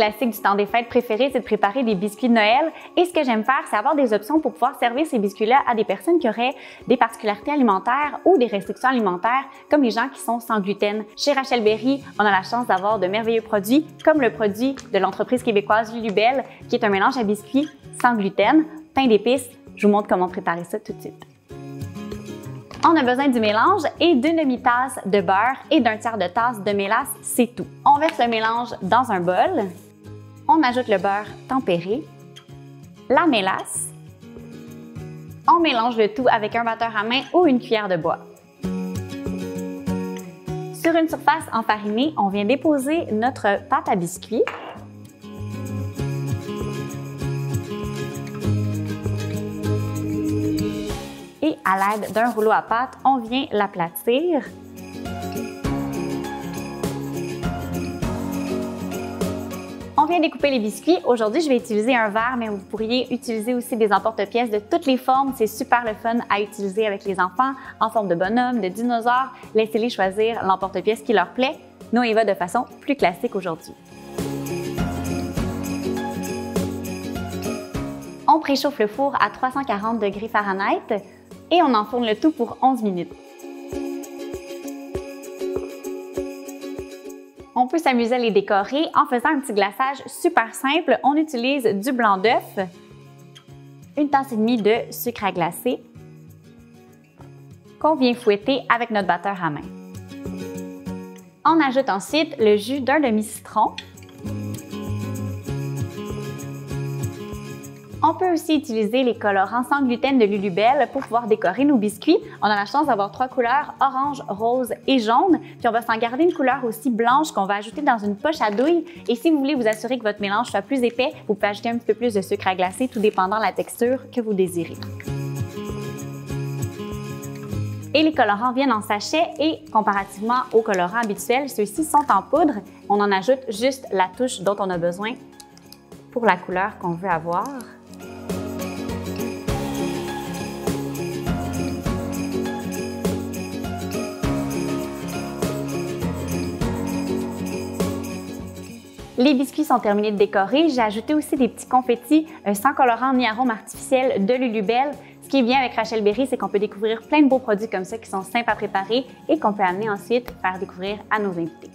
classique du temps des fêtes préféré, c'est de préparer des biscuits de Noël. Et ce que j'aime faire, c'est avoir des options pour pouvoir servir ces biscuits-là à des personnes qui auraient des particularités alimentaires ou des restrictions alimentaires, comme les gens qui sont sans gluten. Chez Rachel Berry, on a la chance d'avoir de merveilleux produits, comme le produit de l'entreprise québécoise Lulubelle, qui est un mélange à biscuits sans gluten, pain d'épices. Je vous montre comment préparer ça tout de suite. On a besoin du mélange et d'une demi-tasse de beurre et d'un tiers de tasse de mélasse, c'est tout. On verse le mélange dans un bol. On ajoute le beurre tempéré, la mélasse. On mélange le tout avec un batteur à main ou une cuillère de bois. Sur une surface enfarinée, on vient déposer notre pâte à biscuits. Et à l'aide d'un rouleau à pâte, on vient l'aplatir. On vient découper les biscuits. Aujourd'hui, je vais utiliser un verre, mais vous pourriez utiliser aussi des emporte-pièces de toutes les formes. C'est super le fun à utiliser avec les enfants, en forme de bonhomme, de dinosaure. Laissez-les choisir l'emporte-pièce qui leur plaît. Nous, on y va de façon plus classique aujourd'hui. On préchauffe le four à 340 degrés Fahrenheit et on enfourne le tout pour 11 minutes. On peut s'amuser à les décorer en faisant un petit glaçage super simple. On utilise du blanc d'œuf, une tasse et demie de sucre à glacer qu'on vient fouetter avec notre batteur à main. On ajoute ensuite le jus d'un demi-citron. On peut aussi utiliser les colorants sans gluten de Lulubelle pour pouvoir décorer nos biscuits. On a la chance d'avoir 3 couleurs, orange, rose et jaune. Puis on va s'en garder une couleur aussi blanche qu'on va ajouter dans une poche à douille. Et si vous voulez vous assurer que votre mélange soit plus épais, vous pouvez ajouter un petit peu plus de sucre à glacer, tout dépendant de la texture que vous désirez. Et les colorants viennent en sachet et comparativement aux colorants habituels, ceux-ci sont en poudre. On en ajoute juste la touche dont on a besoin pour la couleur qu'on veut avoir. Les biscuits sont terminés de décorer. J'ai ajouté aussi des petits confettis sans colorant ni arôme artificiel de Lulubelle. Ce qui est bien avec Rachel Berry, c'est qu'on peut découvrir plein de beaux produits comme ça qui sont simples à préparer et qu'on peut amener ensuite faire découvrir à nos invités.